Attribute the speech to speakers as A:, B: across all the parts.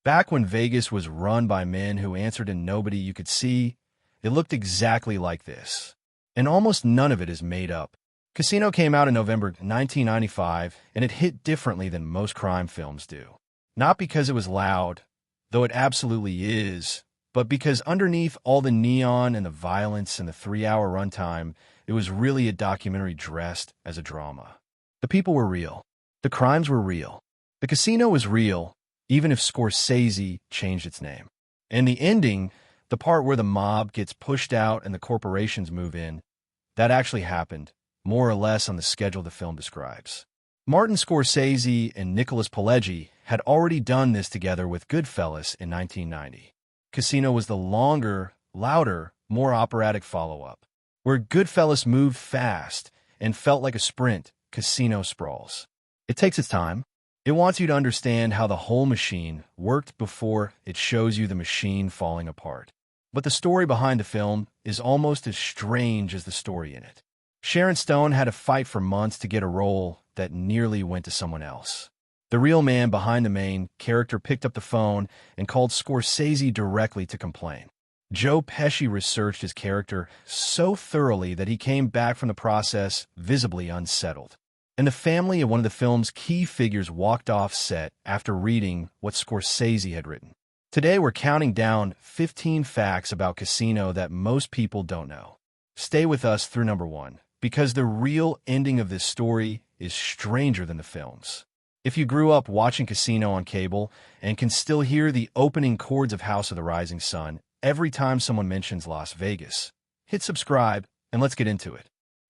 A: Back when Vegas was run by men who answered to nobody you could see, it looked exactly like this. And almost none of it is made up. Casino came out in November 1995, and it hit differently than most crime films do. Not because it was loud, though it absolutely is, but because underneath all the neon and the violence and the 3-hour runtime, it was really a documentary dressed as a drama. The people were real. The crimes were real. The casino was real, even if Scorsese changed its name. And the ending, the part where the mob gets pushed out and the corporations move in, that actually happened, more or less on the schedule the film describes. Martin Scorsese and Nicholas Pileggi had already done this together with Goodfellas in 1990. Casino was the longer, louder, more operatic follow-up. Where Goodfellas moved fast and felt like a sprint, Casino sprawls. It takes its time. It wants you to understand how the whole machine worked before it shows you the machine falling apart. But the story behind the film is almost as strange as the story in it. Sharon Stone had to fight for months to get a role that nearly went to someone else. The real man behind the main character picked up the phone and called Scorsese directly to complain. Joe Pesci researched his character so thoroughly that he came back from the process visibly unsettled. And the family of one of the film's key figures walked off set after reading what Scorsese had written. Today we're counting down 15 facts about Casino that most people don't know. Stay with us through number 1, because the real ending of this story is stranger than the films. If you grew up watching Casino on cable and can still hear the opening chords of House of the Rising Sun every time someone mentions Las Vegas, hit subscribe and let's get into it.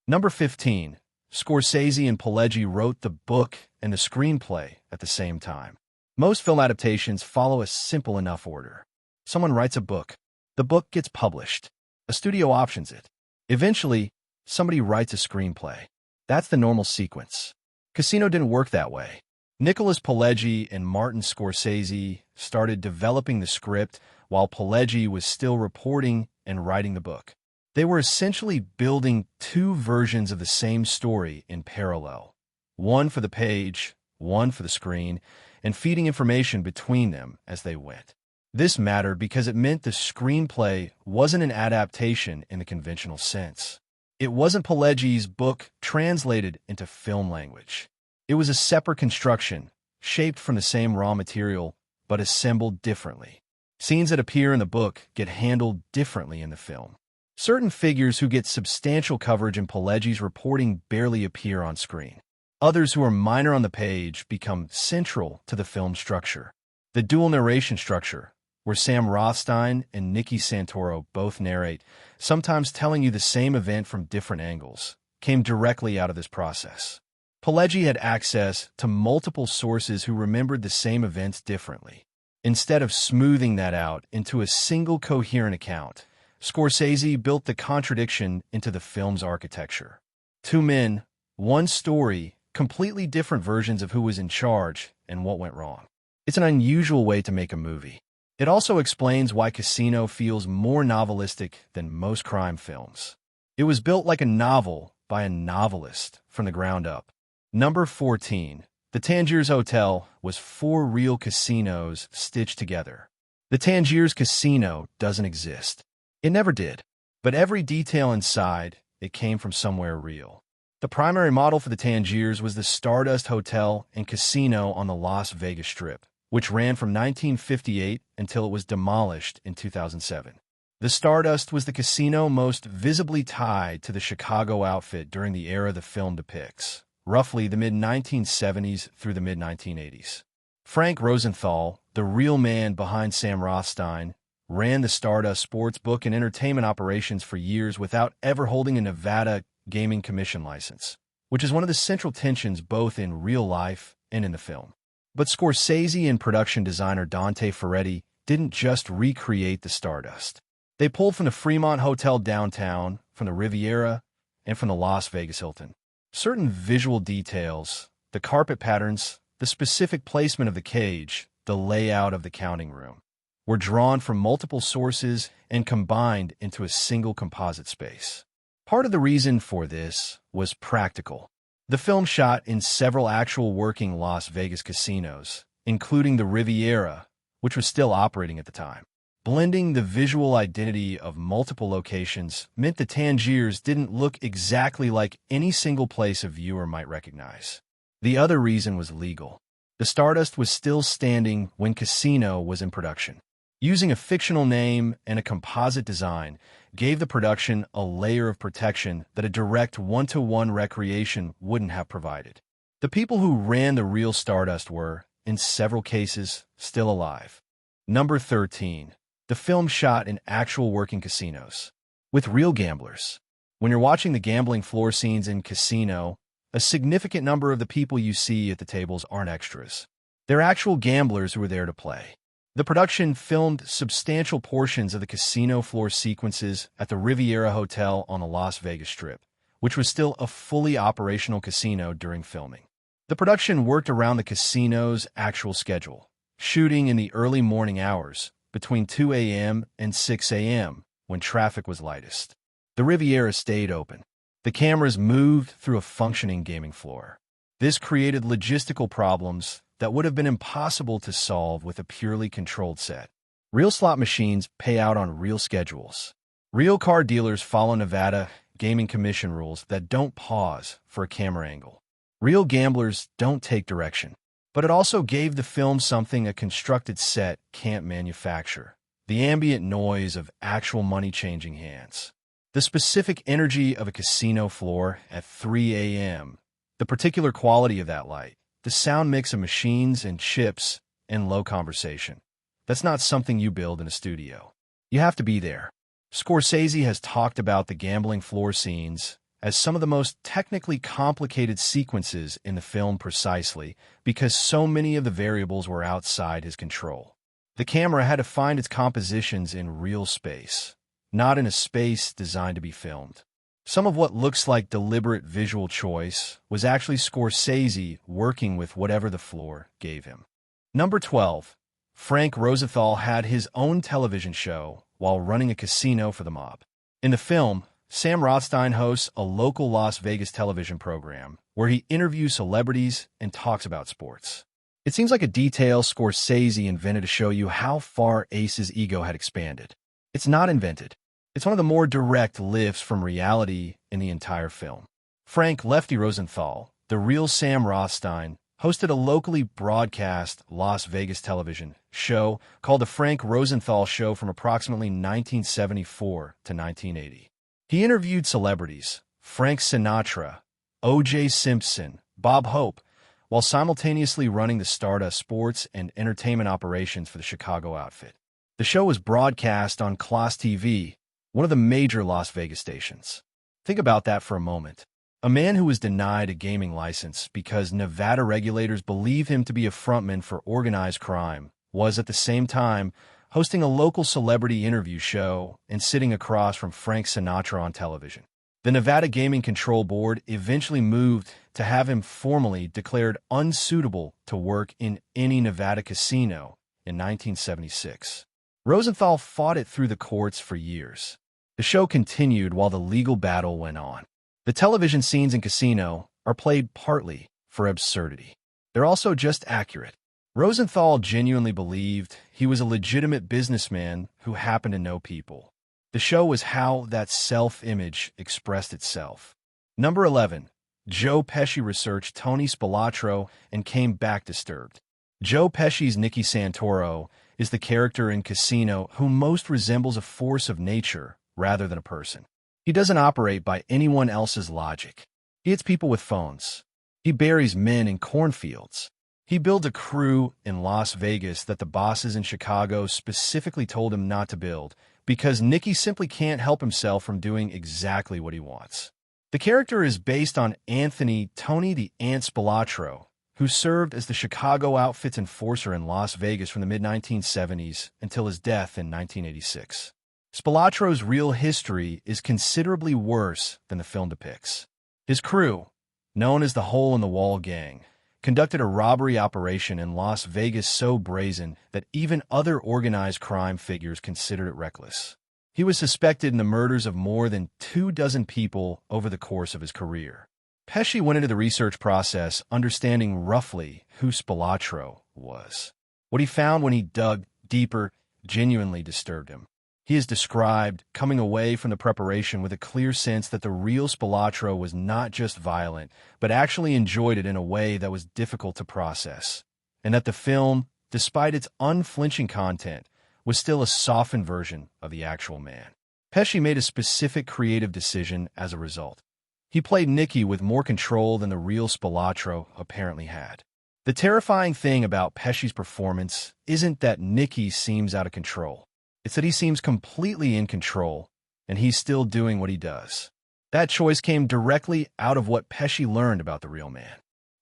A: Number 15. Scorsese and Pileggi wrote the book and the screenplay at the same time. Most film adaptations follow a simple enough order. Someone writes a book. The book gets published. A studio options it. Eventually, somebody writes a screenplay. That's the normal sequence. Casino didn't work that way. Nicholas Pileggi and Martin Scorsese started developing the script while Pileggi was still reporting and writing the book. They were essentially building two versions of the same story in parallel. One for the page, one for the screen, and feeding information between them as they went. This mattered because it meant the screenplay wasn't an adaptation in the conventional sense. It wasn't Pileggi's book translated into film language. It was a separate construction, shaped from the same raw material, but assembled differently. Scenes that appear in the book get handled differently in the film. Certain figures who get substantial coverage in Pileggi's reporting barely appear on screen. Others who are minor on the page become central to the film structure. The dual narration structure, where Sam Rothstein and Nicky Santoro both narrate, sometimes telling you the same event from different angles, came directly out of this process. Pileggi had access to multiple sources who remembered the same events differently. Instead of smoothing that out into a single coherent account, Scorsese built the contradiction into the film's architecture. Two men, one story, completely different versions of who was in charge and what went wrong. It's an unusual way to make a movie. It also explains why Casino feels more novelistic than most crime films. It was built like a novel by a novelist from the ground up. Number 14. The Tangiers Hotel was 4 real casinos stitched together. The Tangiers Casino doesn't exist. It never did. But every detail inside, it came from somewhere real. The primary model for the Tangiers was the Stardust Hotel and Casino on the Las Vegas Strip, which ran from 1958 until it was demolished in 2007. The Stardust was the casino most visibly tied to the Chicago outfit during the era the film depicts, roughly the mid-1970s through the mid-1980s. Frank Rosenthal, the real man behind Sam Rothstein, ran the Stardust sportsbook and entertainment operations for years without ever holding a Nevada gaming commission license, which is one of the central tensions both in real life and in the film. But Scorsese and production designer Dante Ferretti didn't just recreate the Stardust. They pulled from the Fremont Hotel downtown, from the Riviera, and from the Las Vegas Hilton. Certain visual details, the carpet patterns, the specific placement of the cage, the layout of the counting room, were drawn from multiple sources and combined into a single composite space. Part of the reason for this was practical. The film shot in several actual working Las Vegas casinos, including the Riviera, which was still operating at the time. Blending the visual identity of multiple locations meant the Tangiers didn't look exactly like any single place a viewer might recognize. The other reason was legal. The Stardust was still standing when Casino was in production. Using a fictional name and a composite design gave the production a layer of protection that a direct one-to-one recreation wouldn't have provided. The people who ran the real Stardust were, in several cases, still alive. Number 13. The film shot in actual working casinos, with real gamblers. When you're watching the gambling floor scenes in Casino, a significant number of the people you see at the tables aren't extras. They're actual gamblers who are there to play. The production filmed substantial portions of the casino floor sequences at the Riviera Hotel on the Las Vegas Strip, which was still a fully operational casino during filming. The production worked around the casino's actual schedule, shooting in the early morning hours, between 2 a.m. and 6 a.m., when traffic was lightest. The Riviera stayed open. The cameras moved through a functioning gaming floor. This created logistical problems that would have been impossible to solve with a purely controlled set. Real slot machines pay out on real schedules. Real car dealers follow Nevada Gaming Commission rules that don't pause for a camera angle. Real gamblers don't take direction. But it also gave the film something a constructed set can't manufacture: the ambient noise of actual money-changing hands. The specific energy of a casino floor at 3 a.m., the particular quality of that light, the sound mix of machines and chips and low conversation. That's not something you build in a studio. You have to be there. Scorsese has talked about the gambling floor scenes as some of the most technically complicated sequences in the film precisely because so many of the variables were outside his control. The camera had to find its compositions in real space, not in a space designed to be filmed. Some of what looks like deliberate visual choice was actually Scorsese working with whatever the floor gave him. Number 12. Frank Rosenthal had his own television show while running a casino for the mob. In the film, Sam Rothstein hosts a local Las Vegas television program where he interviews celebrities and talks about sports. It seems like a detail Scorsese invented to show you how far Ace's ego had expanded. It's not invented. It's one of the more direct lifts from reality in the entire film. Frank "Lefty" Rosenthal, the real Sam Rothstein, hosted a locally broadcast Las Vegas television show called The Frank Rosenthal Show from approximately 1974 to 1980. He interviewed celebrities, Frank Sinatra, O.J. Simpson, Bob Hope, while simultaneously running the Stardust sports and entertainment operations for the Chicago outfit. The show was broadcast on Class TV, one of the major Las Vegas stations. Think about that for a moment. A man who was denied a gaming license because Nevada regulators believe him to be a frontman for organized crime was at the same time hosting a local celebrity interview show and sitting across from Frank Sinatra on television. The Nevada Gaming Control Board eventually moved to have him formally declared unsuitable to work in any Nevada casino in 1976. Rosenthal fought it through the courts for years. The show continued while the legal battle went on. The television scenes in Casino are played partly for absurdity. They're also just accurate. Rosenthal genuinely believed he was a legitimate businessman who happened to know people. The show was how that self-image expressed itself. Number 11. Joe Pesci researched Tony Spilotro and came back disturbed. Joe Pesci's Nicky Santoro is the character in Casino who most resembles a force of nature rather than a person. He doesn't operate by anyone else's logic. He hits people with phones. He buries men in cornfields. He builds a crew in Las Vegas that the bosses in Chicago specifically told him not to build because Nicky simply can't help himself from doing exactly what he wants. The character is based on Anthony "Tony the Ant" Spilotro, who served as the Chicago outfit's enforcer in Las Vegas from the mid-1970s until his death in 1986. Spilotro's real history is considerably worse than the film depicts. His crew, known as the Hole in the Wall Gang, conducted a robbery operation in Las Vegas so brazen that even other organized crime figures considered it reckless. He was suspected in the murders of more than 24 people over the course of his career. Pesci went into the research process understanding roughly who Spilotro was. What he found when he dug deeper, genuinely disturbed him. He is described coming away from the preparation with a clear sense that the real Spalatro was not just violent, but actually enjoyed it in a way that was difficult to process, and that the film, despite its unflinching content, was still a softened version of the actual man. Pesci made a specific creative decision as a result. He played Nicky with more control than the real Spalatro apparently had. The terrifying thing about Pesci's performance isn't that Nicky seems out of control. It's that he seems completely in control, and he's still doing what he does. That choice came directly out of what Pesci learned about the real man.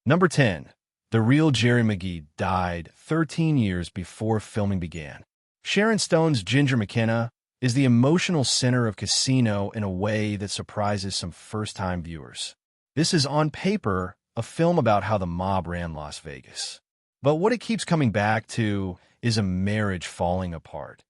A: Number 10. The real Geri McGee died 13 years before filming began. Sharon Stone's Ginger McKenna is the emotional center of Casino in a way that surprises some first-time viewers. This is, on paper, a film about how the mob ran Las Vegas. But what it keeps coming back to is a marriage falling apart.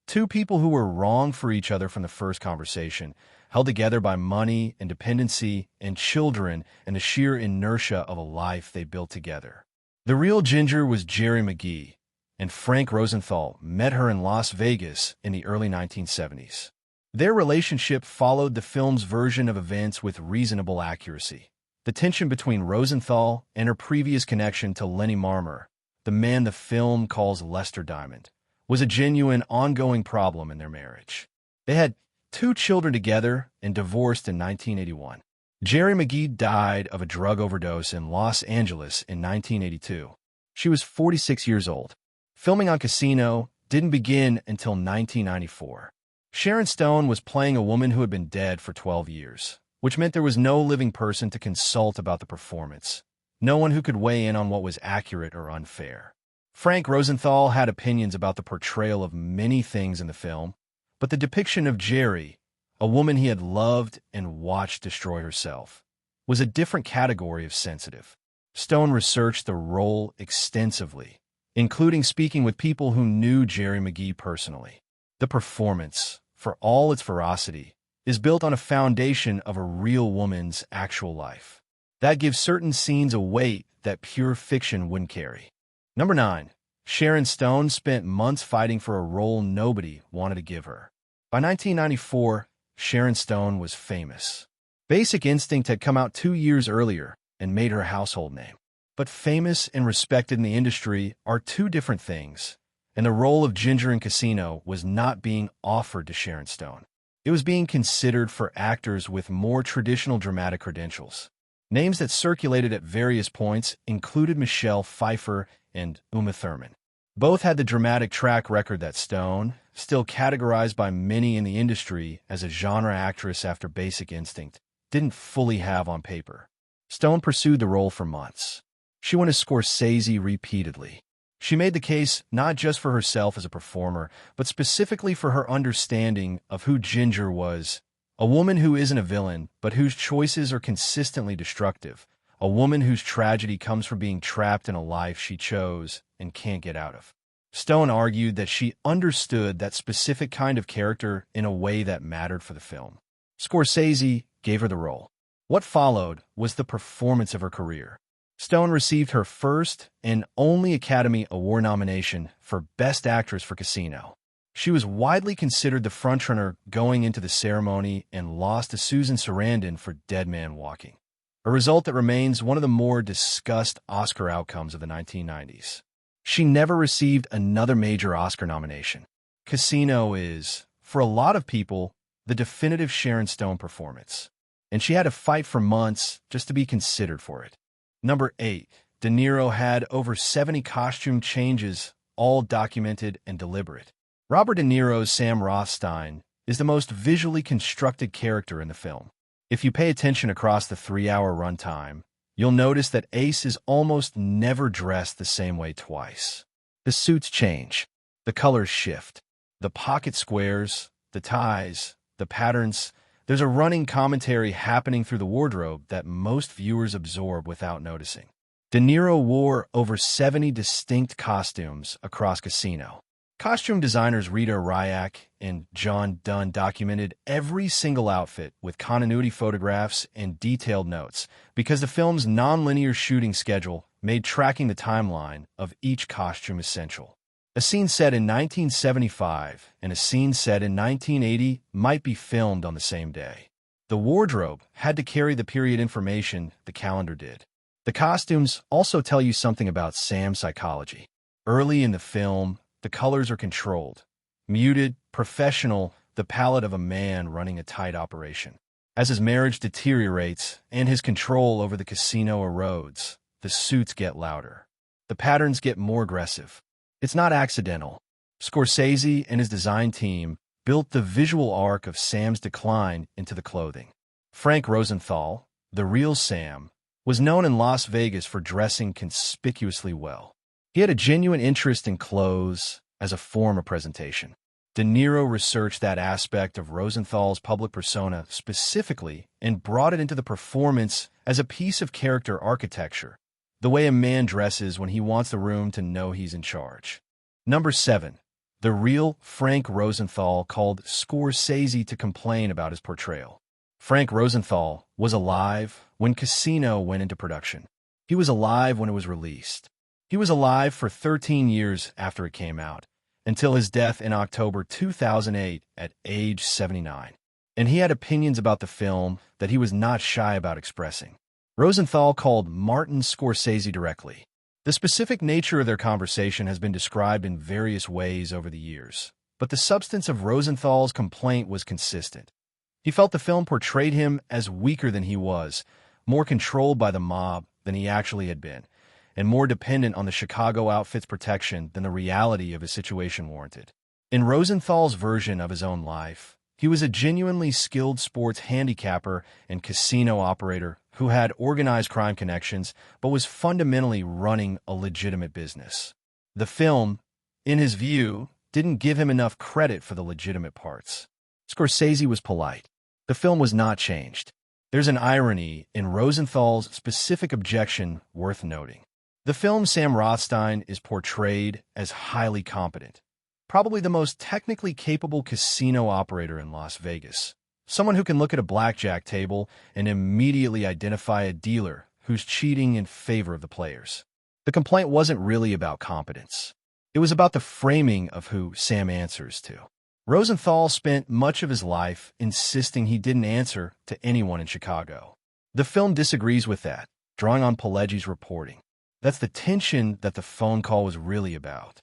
A: Two people who were wrong for each other from the first conversation, held together by money and dependency and children and the sheer inertia of a life they built together. The real Ginger was Geri McGee, and Frank Rosenthal met her in Las Vegas in the early 1970s. Their relationship followed the film's version of events with reasonable accuracy. The tension between Rosenthal and her previous connection to Lenny Marmor, the man the film calls Lester Diamond, was a genuine, ongoing problem in their marriage. They had 2 children together and divorced in 1981. Geri McGee died of a drug overdose in Los Angeles in 1982. She was 46 years old. Filming on Casino didn't begin until 1994. Sharon Stone was playing a woman who had been dead for 12 years, which meant there was no living person to consult about the performance, no one who could weigh in on what was accurate or unfair. Frank Rosenthal had opinions about the portrayal of many things in the film, but the depiction of Geri, a woman he had loved and watched destroy herself, was a different category of sensitive. Stone researched the role extensively, including speaking with people who knew Geri McGee personally. The performance, for all its ferocity, is built on a foundation of a real woman's actual life. That gives certain scenes a weight that pure fiction wouldn't carry. Number 9. Sharon Stone spent months fighting for a role nobody wanted to give her. By 1994, Sharon Stone was famous. Basic Instinct had come out 2 years earlier and made her a household name. But famous and respected in the industry are two different things, and the role of Ginger in Casino was not being offered to Sharon Stone. It was being considered for actors with more traditional dramatic credentials. Names that circulated at various points included Michelle Pfeiffer and Uma Thurman. Both had the dramatic track record that Stone, still categorized by many in the industry as a genre actress after Basic Instinct, didn't fully have on paper. Stone pursued the role for months. She went to Scorsese repeatedly. She made the case not just for herself as a performer, but specifically for her understanding of who Ginger was, a woman who isn't a villain, but whose choices are consistently destructive, a woman whose tragedy comes from being trapped in a life she chose and can't get out of. Stone argued that she understood that specific kind of character in a way that mattered for the film. Scorsese gave her the role. What followed was the performance of her career. Stone received her first and only Academy Award nomination for Best Actress for Casino. She was widely considered the frontrunner going into the ceremony and lost to Susan Sarandon for Dead Man Walking, a result that remains one of the more discussed Oscar outcomes of the 1990s. She never received another major Oscar nomination. Casino is, for a lot of people, the definitive Sharon Stone performance, and she had to fight for months just to be considered for it. Number 8. De Niro had over 70 costume changes, all documented and deliberate. Robert De Niro's Sam Rothstein is the most visually constructed character in the film. If you pay attention across the 3-hour runtime, you'll notice that Ace is almost never dressed the same way twice. The suits change, the colors shift, the pocket squares, the ties, the patterns. There's a running commentary happening through the wardrobe that most viewers absorb without noticing. De Niro wore over 70 distinct costumes across Casino. Costume designers Rita Ryak and John Dunn documented every single outfit with continuity photographs and detailed notes because the film's non-linear shooting schedule made tracking the timeline of each costume essential. A scene set in 1975 and a scene set in 1980 might be filmed on the same day. The wardrobe had to carry the period information the calendar did. The costumes also tell you something about Sam's psychology. Early in the film, the colors are controlled, muted, professional, the palette of a man running a tight operation. As his marriage deteriorates and his control over the casino erodes, the suits get louder. The patterns get more aggressive. It's not accidental. Scorsese and his design team built the visual arc of Sam's decline into the clothing. Frank Rosenthal, the real Sam, was known in Las Vegas for dressing conspicuously well. He had a genuine interest in clothes as a form of presentation. De Niro researched that aspect of Rosenthal's public persona specifically and brought it into the performance as a piece of character architecture, the way a man dresses when he wants the room to know he's in charge. Number 7. The real Frank Rosenthal called Scorsese to complain about his portrayal. Frank Rosenthal was alive when Casino went into production. He was alive when it was released. He was alive for 13 years after it came out, until his death in October 2008 at age 79. And he had opinions about the film that he was not shy about expressing. Rosenthal called Martin Scorsese directly. The specific nature of their conversation has been described in various ways over the years, but the substance of Rosenthal's complaint was consistent. He felt the film portrayed him as weaker than he was, more controlled by the mob than he actually had been, and more dependent on the Chicago outfit's protection than the reality of his situation warranted. In Rosenthal's version of his own life, he was a genuinely skilled sports handicapper and casino operator who had organized crime connections but was fundamentally running a legitimate business. The film, in his view, didn't give him enough credit for the legitimate parts. Scorsese was polite. The film was not changed. There's an irony in Rosenthal's specific objection worth noting. The film Sam Rothstein is portrayed as highly competent, probably the most technically capable casino operator in Las Vegas, someone who can look at a blackjack table and immediately identify a dealer who's cheating in favor of the players. The complaint wasn't really about competence. It was about the framing of who Sam answers to. Rosenthal spent much of his life insisting he didn't answer to anyone in Chicago. The film disagrees with that, drawing on Pileggi's reporting. That's the tension that the phone call was really about.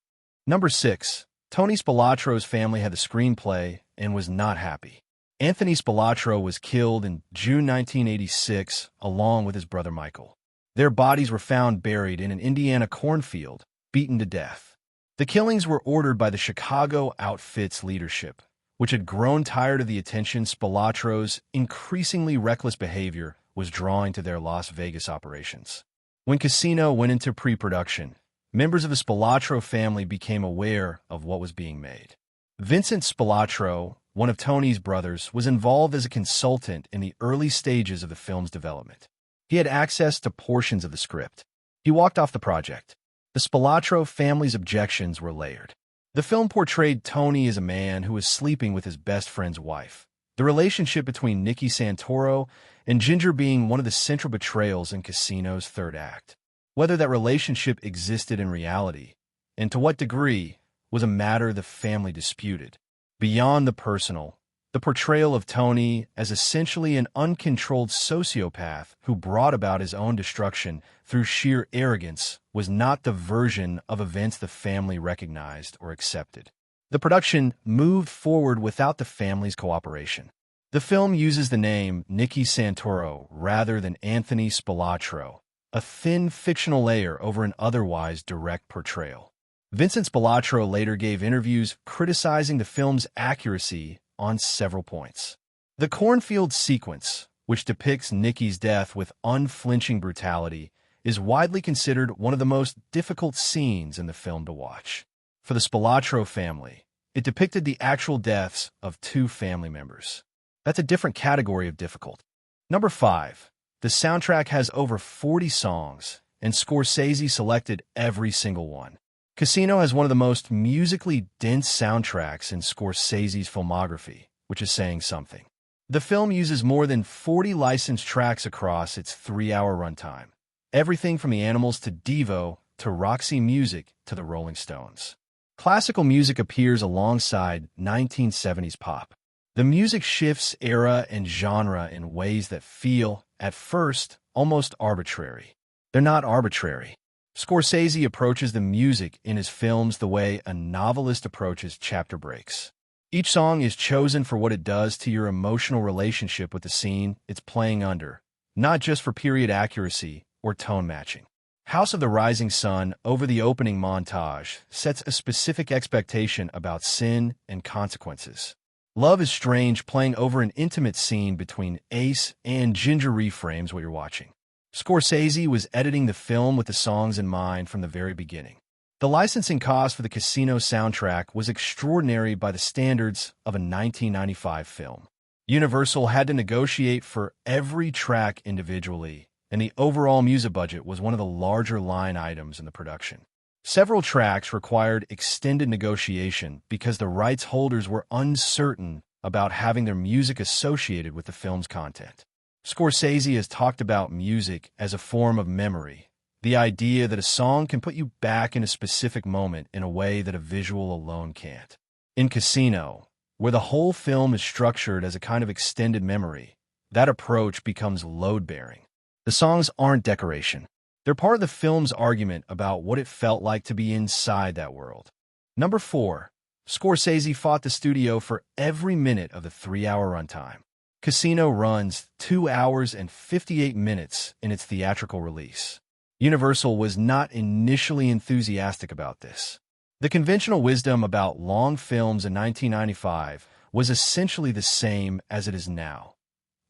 A: Number 6. Tony Spilatro's family had the screenplay and was not happy. Anthony Spilatro was killed in June 1986 along with his brother Michael. Their bodies were found buried in an Indiana cornfield, beaten to death. The killings were ordered by the Chicago outfit's leadership, which had grown tired of the attention Spilatro's increasingly reckless behavior was drawing to their Las Vegas operations. When Casino went into pre-production, members of the Spilatro family became aware of what was being made. Vincent Spilatro, one of Tony's brothers, was involved as a consultant in the early stages of the film's development. He had access to portions of the script. He walked off the project. The Spilatro family's objections were layered. The film portrayed Tony as a man who was sleeping with his best friend's wife, the relationship between Nicky Santoro and Ginger being one of the central betrayals in Casino's third act. Whether that relationship existed in reality, and to what degree, was a matter the family disputed. Beyond the personal, the portrayal of Tony as essentially an uncontrolled sociopath who brought about his own destruction through sheer arrogance was not the version of events the family recognized or accepted. The production moved forward without the family's cooperation. The film uses the name Nicky Santoro rather than Anthony Spilatro, a thin fictional layer over an otherwise direct portrayal. Vincent Spilatro later gave interviews criticizing the film's accuracy on several points. The cornfield sequence, which depicts Nicky's death with unflinching brutality, is widely considered one of the most difficult scenes in the film to watch. For the Spilatro family, it depicted the actual deaths of 2 family members. That's a different category of difficult. Number 5. The soundtrack has over 40 songs, and Scorsese selected every single one. Casino has one of the most musically dense soundtracks in Scorsese's filmography, which is saying something. The film uses more than 40 licensed tracks across its 3-hour runtime. Everything from The Animals to Devo to Roxy Music to the Rolling Stones. Classical music appears alongside 1970s pop. The music shifts era and genre in ways that feel, at first, almost arbitrary. They're not arbitrary. Scorsese approaches the music in his films the way a novelist approaches chapter breaks. Each song is chosen for what it does to your emotional relationship with the scene it's playing under, not just for period accuracy or tone matching. House of the Rising Sun, over the opening montage, sets a specific expectation about sin and consequences. Love is Strange, playing over an intimate scene between Ace and Ginger, reframes what you're watching. Scorsese was editing the film with the songs in mind from the very beginning. The licensing cost for the Casino soundtrack was extraordinary by the standards of a 1995 film. Universal had to negotiate for every track individually, and the overall music budget was one of the larger line items in the production. Several tracks required extended negotiation because the rights holders were uncertain about having their music associated with the film's content. Scorsese has talked about music as a form of memory, the idea that a song can put you back in a specific moment in a way that a visual alone can't. In Casino, where the whole film is structured as a kind of extended memory, that approach becomes load-bearing. The songs aren't decoration. They're part of the film's argument about what it felt like to be inside that world. Number 4. Scorsese fought the studio for every minute of the 3-hour runtime. Casino runs 2 hours and 58 minutes in its theatrical release. Universal was not initially enthusiastic about this. The conventional wisdom about long films in 1995 was essentially the same as it is now.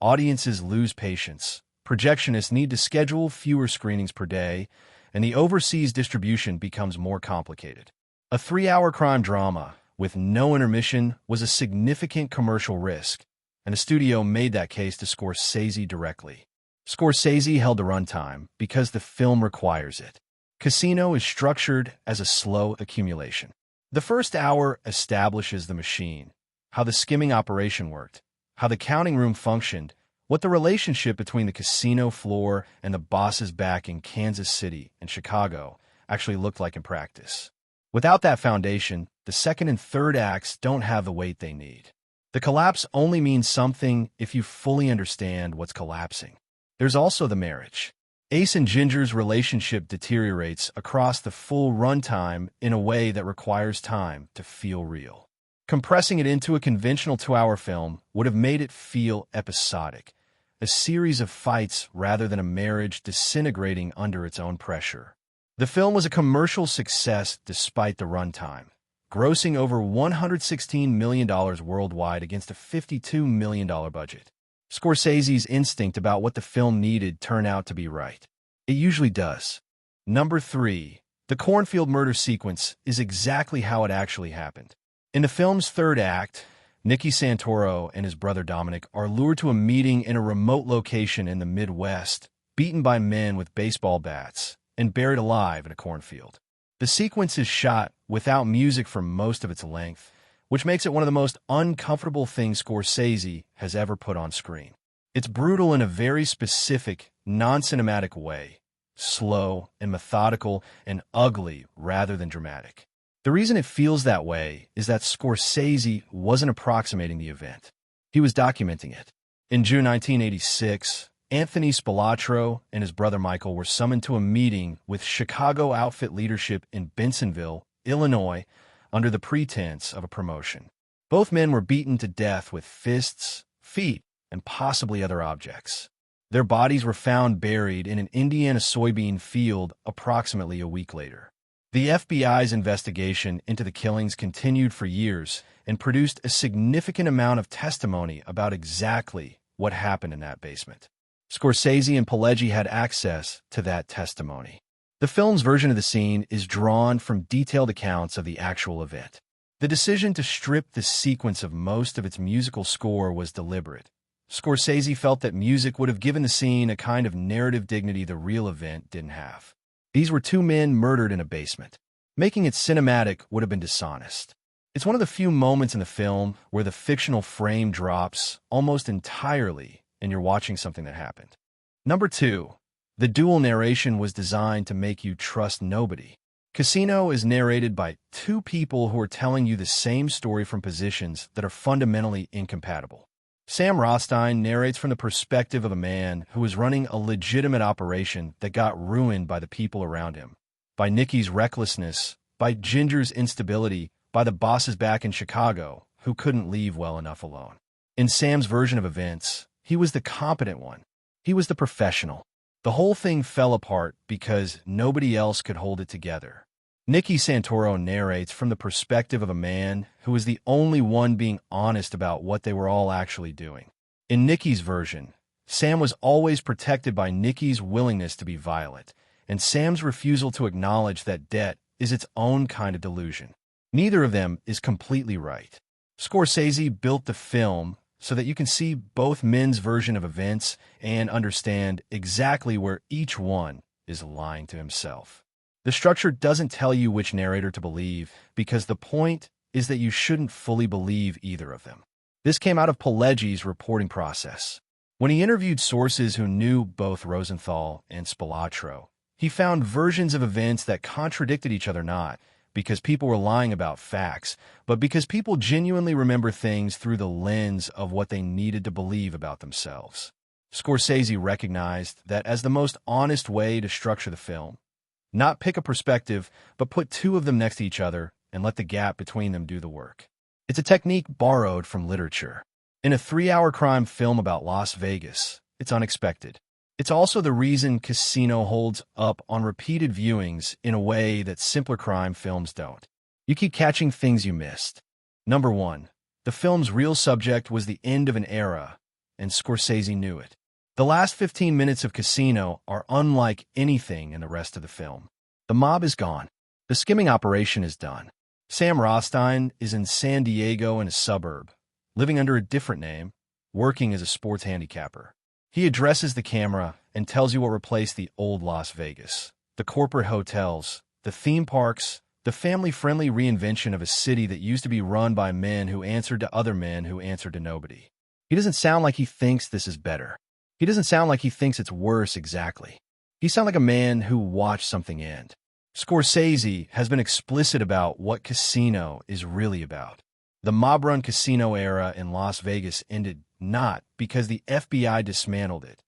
A: Audiences lose patience. Projectionists need to schedule fewer screenings per day, and the overseas distribution becomes more complicated. A 3-hour crime drama with no intermission was a significant commercial risk, and the studio made that case to Scorsese directly. Scorsese held the runtime because the film requires it. Casino is structured as a slow accumulation. The first hour establishes the machine, how the skimming operation worked, how the counting room functioned, what the relationship between the casino floor and the bosses back in Kansas City and Chicago actually looked like in practice. Without that foundation, the second and third acts don't have the weight they need. The collapse only means something if you fully understand what's collapsing. There's also the marriage. Ace and Ginger's relationship deteriorates across the full runtime in a way that requires time to feel real. Compressing it into a conventional 2-hour film would have made it feel episodic, a series of fights rather than a marriage disintegrating under its own pressure. The film was a commercial success despite the runtime, grossing over $116 million worldwide against a $52 million budget. Scorsese's instinct about what the film needed turned out to be right. It usually does. Number 3. The cornfield murder sequence is exactly how it actually happened. In the film's third act, Nicky Santoro and his brother Dominic are lured to a meeting in a remote location in the Midwest, beaten by men with baseball bats, and buried alive in a cornfield. The sequence is shot without music for most of its length, which makes it one of the most uncomfortable things Scorsese has ever put on screen. It's brutal in a very specific, non-cinematic way, slow and methodical and ugly rather than dramatic. The reason it feels that way is that Scorsese wasn't approximating the event. He was documenting it. In June 1986, Anthony Spilatro and his brother Michael were summoned to a meeting with Chicago outfit leadership in Bensenville, Illinois, under the pretense of a promotion. Both men were beaten to death with fists, feet, and possibly other objects. Their bodies were found buried in an Indiana soybean field approximately a week later. The FBI's investigation into the killings continued for years and produced a significant amount of testimony about exactly what happened in that basement. Scorsese and Pileggi had access to that testimony. The film's version of the scene is drawn from detailed accounts of the actual event. The decision to strip the sequence of most of its musical score was deliberate. Scorsese felt that music would have given the scene a kind of narrative dignity the real event didn't have. These were two men murdered in a basement. Making it cinematic would have been dishonest. It's one of the few moments in the film where the fictional frame drops almost entirely and you're watching something that happened. Number 2. The dual narration was designed to make you trust nobody. Casino is narrated by two people who are telling you the same story from positions that are fundamentally incompatible. Sam Rothstein narrates from the perspective of a man who was running a legitimate operation that got ruined by the people around him, by Nikki's recklessness, by Ginger's instability, by the bosses back in Chicago who couldn't leave well enough alone. In Sam's version of events, he was the competent one. He was the professional. The whole thing fell apart because nobody else could hold it together. Nikki Santoro narrates from the perspective of a man who was the only one being honest about what they were all actually doing. In Nikki's version, Sam was always protected by Nikki's willingness to be violent, and Sam's refusal to acknowledge that debt is its own kind of delusion. Neither of them is completely right. Scorsese built the film so that you can see both men's version of events and understand exactly where each one is lying to himself. The structure doesn't tell you which narrator to believe because the point is that you shouldn't fully believe either of them. This came out of Pileggi's reporting process. When he interviewed sources who knew both Rosenthal and Spilatro, he found versions of events that contradicted each other not because people were lying about facts, but because people genuinely remember things through the lens of what they needed to believe about themselves. Scorsese recognized that as the most honest way to structure the film, not pick a perspective, but put two of them next to each other and let the gap between them do the work. It's a technique borrowed from literature. In a 3-hour crime film about Las Vegas, it's unexpected. It's also the reason Casino holds up on repeated viewings in a way that simpler crime films don't. You keep catching things you missed. Number 1. The film's real subject was the end of an era, and Scorsese knew it. The last 15 minutes of Casino are unlike anything in the rest of the film. The mob is gone. The skimming operation is done. Sam Rothstein is in San Diego in a suburb, living under a different name, working as a sports handicapper. He addresses the camera and tells you what replaced the old Las Vegas, the corporate hotels, the theme parks, the family-friendly reinvention of a city that used to be run by men who answered to other men who answered to nobody. He doesn't sound like he thinks this is better. He doesn't sound like he thinks it's worse exactly. He sounds like a man who watched something end. Scorsese has been explicit about what Casino is really about. The mob-run casino era in Las Vegas ended not because the FBI dismantled it,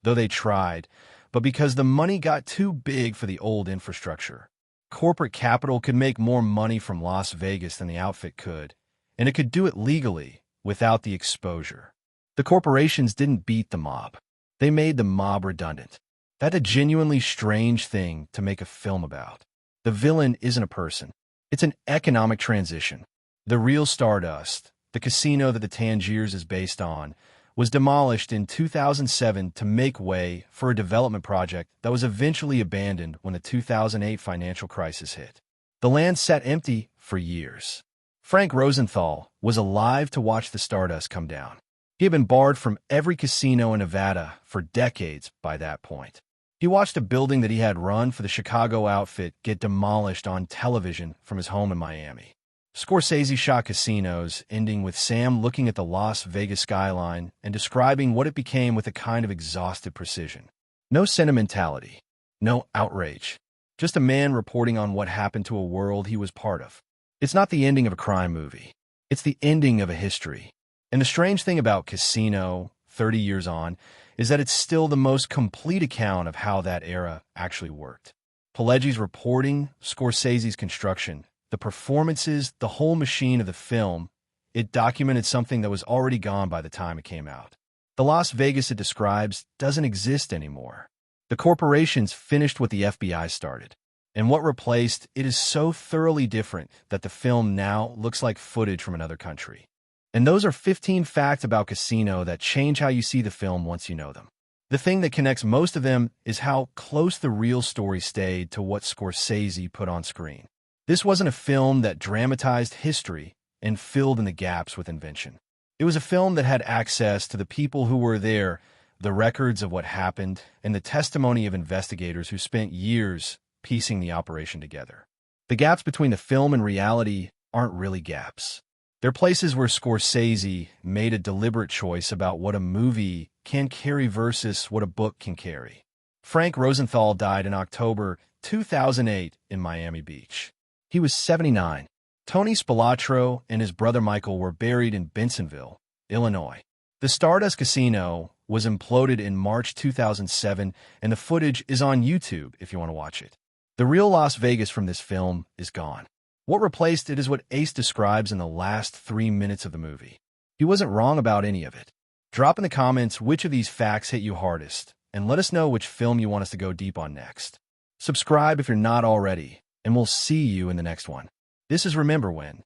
A: though they tried, but because the money got too big for the old infrastructure. Corporate capital could make more money from Las Vegas than the outfit could, and it could do it legally without the exposure. The corporations didn't beat the mob. They made the mob redundant. That's a genuinely strange thing to make a film about. The villain isn't a person. It's an economic transition. The real Stardust, the casino that the Tangiers is based on, was demolished in 2007 to make way for a development project that was eventually abandoned when the 2008 financial crisis hit. The land sat empty for years. Frank Rosenthal was alive to watch the Stardust come down. He had been barred from every casino in Nevada for decades by that point. He watched a building that he had run for the Chicago outfit get demolished on television from his home in Miami. Scorsese shot Casinos, ending with Sam looking at the Las Vegas skyline and describing what it became with a kind of exhausted precision. No sentimentality, no outrage, just a man reporting on what happened to a world he was part of. It's not the ending of a crime movie. It's the ending of a history. And the strange thing about Casino, 30 years on, is that it's still the most complete account of how that era actually worked. Pileggi's reporting, Scorsese's construction, the performances, the whole machine of the film, it documented something that was already gone by the time it came out. The Las Vegas it describes doesn't exist anymore. The corporations finished what the FBI started, and what replaced it is so thoroughly different that the film now looks like footage from another country. And those are 15 facts about Casino that change how you see the film once you know them. The thing that connects most of them is how close the real story stayed to what Scorsese put on screen. This wasn't a film that dramatized history and filled in the gaps with invention. It was a film that had access to the people who were there, the records of what happened, and the testimony of investigators who spent years piecing the operation together. The gaps between the film and reality aren't really gaps. They're places where Scorsese made a deliberate choice about what a movie can carry versus what a book can carry. Frank Rosenthal died in October 2008 in Miami Beach. He was 79. Tony Spilotro and his brother Michael were buried in Bensenville, Illinois. The Stardust Casino was imploded in March 2007, and the footage is on YouTube if you want to watch it. The real Las Vegas from this film is gone. What replaced it is what Ace describes in the last 3 minutes of the movie. He wasn't wrong about any of it. Drop in the comments which of these facts hit you hardest, and let us know which film you want us to go deep on next. Subscribe if you're not already, and we'll see you in the next one. This is Remember When.